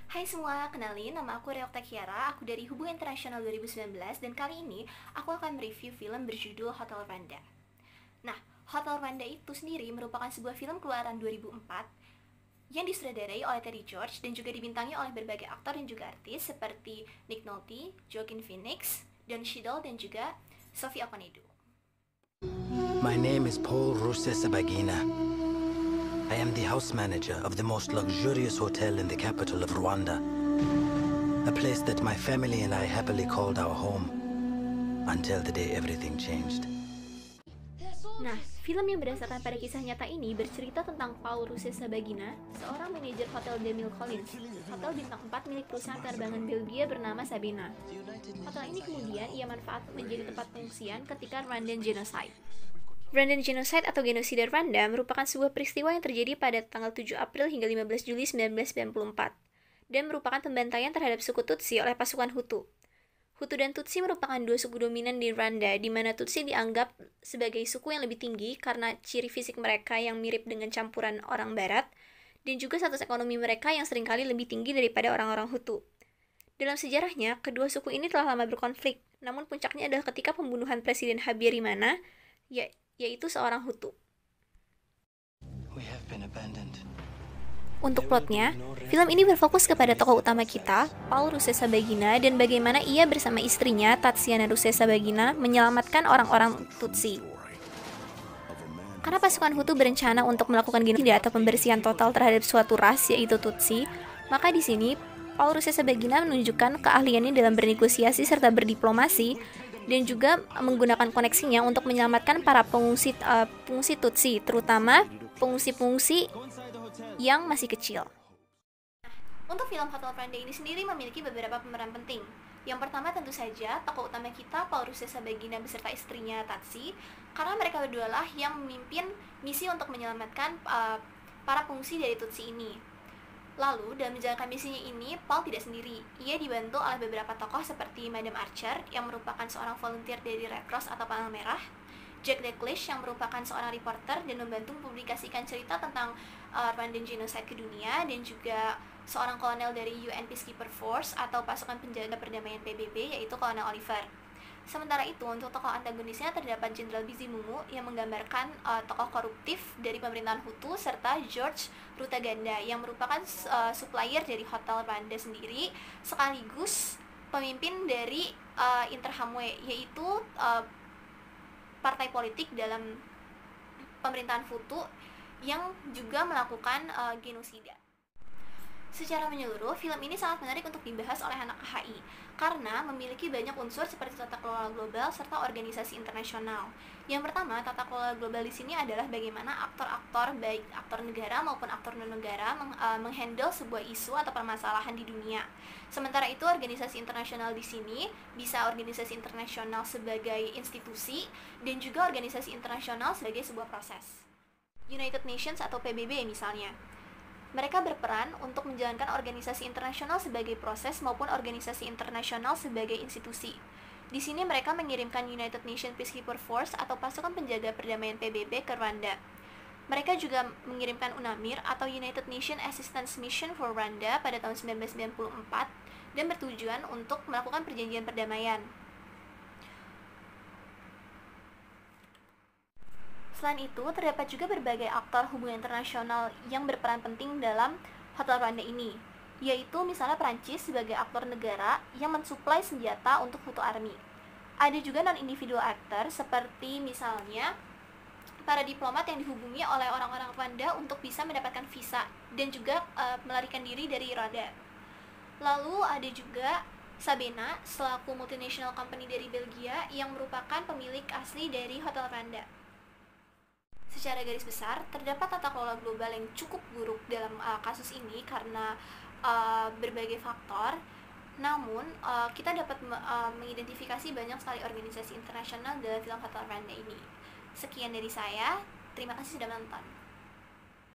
Hai semua, kenalin nama aku Reokta Kiara, aku dari Hubungan Internasional 2019 dan kali ini aku akan mereview film berjudul Hotel Rwanda. Nah, Hotel Rwanda itu sendiri merupakan sebuah film keluaran 2004 yang disutradarai oleh Terry George dan juga dibintangi oleh berbagai aktor dan juga artis seperti Nick Nolte, Joaquin Phoenix, Don Cheadle dan juga Sofia Okonedo. My name is Paul Rusesabagina. I am the house manager of the most luxurious hotel in the capital of Rwanda. A place that my family and I happily called our home until the day everything changed. Nah, film yang berdasarkan pada kisah nyata ini bercerita tentang Paul Rusesabagina, seorang manajer hotel Demille Collins, hotel bintang 4 milik perusahaan penerbangan Belgia bernama Sabena. Hotel ini kemudian ia manfaatkan menjadi tempat pengungsian ketika Rwandan Genocide. Rwandan Genocide atau genosida Rwanda merupakan sebuah peristiwa yang terjadi pada tanggal 7 April hingga 15 Juli 1994 dan merupakan pembantaian terhadap suku Tutsi oleh pasukan Hutu. Hutu dan Tutsi merupakan dua suku dominan di Rwanda, di mana Tutsi dianggap sebagai suku yang lebih tinggi karena ciri fisik mereka yang mirip dengan campuran orang Barat, dan juga status ekonomi mereka yang seringkali lebih tinggi daripada orang-orang Hutu. Dalam sejarahnya, kedua suku ini telah lama berkonflik, namun puncaknya adalah ketika pembunuhan Presiden Habyarimana, yaitu seorang Hutu. Untuk plotnya, film ini berfokus kepada tokoh utama kita, Paul Rusesabagina, dan bagaimana ia bersama istrinya, Tatsiana Rusesabagina, menyelamatkan orang-orang Tutsi. Karena pasukan Hutu berencana untuk melakukan genosida atau pembersihan total terhadap suatu ras, yaitu Tutsi, maka di sini Paul Rusesabagina menunjukkan keahliannya dalam bernegosiasi serta berdiplomasi dan juga menggunakan koneksinya untuk menyelamatkan para pengungsi Tutsi, terutama pengungsi-pengungsi yang masih kecil. Untuk film Hotel Rwanda ini sendiri memiliki beberapa pemeran penting. Yang pertama tentu saja tokoh utama kita, Paul Rusesabagina beserta istrinya Tatsi, karena mereka berdua lah yang memimpin misi untuk menyelamatkan para pengungsi dari Tutsi ini. Lalu, dalam menjalankan misinya ini, Paul tidak sendiri. Ia dibantu oleh beberapa tokoh seperti Madame Archer, yang merupakan seorang volunteer dari Red Cross atau Panel Merah, Jack Dalglish, yang merupakan seorang reporter dan membantu mempublikasikan cerita tentang Rwandan Genocide ke dunia, dan juga seorang kolonel dari UN Peacekeeper Force atau pasukan penjaga perdamaian PBB, yaitu Kolonel Oliver. Sementara itu, untuk tokoh antagonisnya terdapat Jenderal Bizimungu yang menggambarkan tokoh koruptif dari pemerintahan Hutu, serta George Rutaganda yang merupakan supplier dari Hotel Rwanda sendiri, sekaligus pemimpin dari Interahamwe, yaitu partai politik dalam pemerintahan Hutu yang juga melakukan genosida. Secara menyeluruh, film ini sangat menarik untuk dibahas oleh anak HI karena memiliki banyak unsur seperti tata kelola global serta organisasi internasional. Yang pertama, tata kelola global di sini adalah bagaimana aktor-aktor, baik aktor negara maupun aktor non-negara, menghandle sebuah isu atau permasalahan di dunia. Sementara itu, organisasi internasional di sini bisa organisasi internasional sebagai institusi dan juga organisasi internasional sebagai sebuah proses. United Nations atau PBB misalnya. Mereka berperan untuk menjalankan organisasi internasional sebagai proses maupun organisasi internasional sebagai institusi. Di sini mereka mengirimkan United Nations Peacekeeper Force atau pasukan penjaga perdamaian PBB ke Rwanda. Mereka juga mengirimkan UNAMIR atau United Nations Assistance Mission for Rwanda pada tahun 1994 dan bertujuan untuk melakukan perjanjian perdamaian. Selain itu, terdapat juga berbagai aktor hubungan internasional yang berperan penting dalam Hotel Rwanda ini, yaitu misalnya Prancis sebagai aktor negara yang mensuplai senjata untuk Hutu Army. Ada juga non-individual actor seperti misalnya para diplomat yang dihubungi oleh orang-orang Rwanda untuk bisa mendapatkan visa dan juga melarikan diri dari Rwanda. Lalu ada juga Sabena selaku multinational company dari Belgia yang merupakan pemilik asli dari Hotel Rwanda. Secara garis besar, terdapat tata kelola global yang cukup buruk dalam kasus ini karena berbagai faktor. Namun, kita dapat mengidentifikasi banyak sekali organisasi internasional dalam film Hotel Rwanda ini. Sekian dari saya, terima kasih sudah menonton.